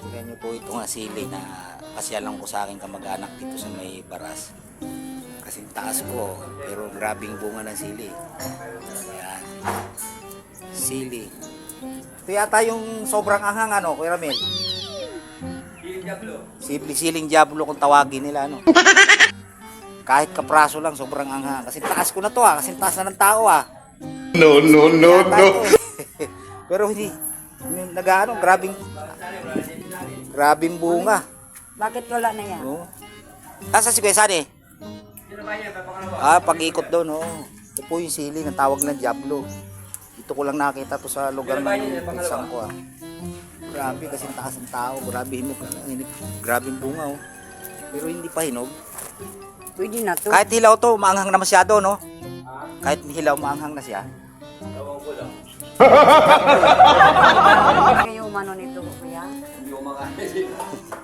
Tingnan niyo po ito nga sili na pasyalan ko sa aking kamag-anak dito sa may Baras. Kasi taas ko, pero grabing bunga ng sili. Ayan. Sili. Ito yata yung sobrang anghang ano, Kuya Ramil? Siling Diablo. Siling Diablo kung tawagin nila ano. Kahit kapraso lang, sobrang anghang. Kasi taas ko na to kasi taas na ng tao No, no, no, no. Pero hindi, nag-ano, grabing bunga. Bakit wala na yan? No? Nasa si Kuya Sani? Sino ba niya? Papakalawa. Pag-ikot daw, no. Ito po yung sili na tawag ng Diablo. Dito ko lang nakita to sa lugar ng pinsan ko Grabe, kasi taas ng tao. Grabe hinog. Grabing bunga Pero hindi pa hinog. Pwede na to. Kahit hilaw to, maanghang na masyado, no? Kahit hilaw, maanghang na siya. Tawang ko lang. Kayo umano nito, kuya? Hindi ko makain.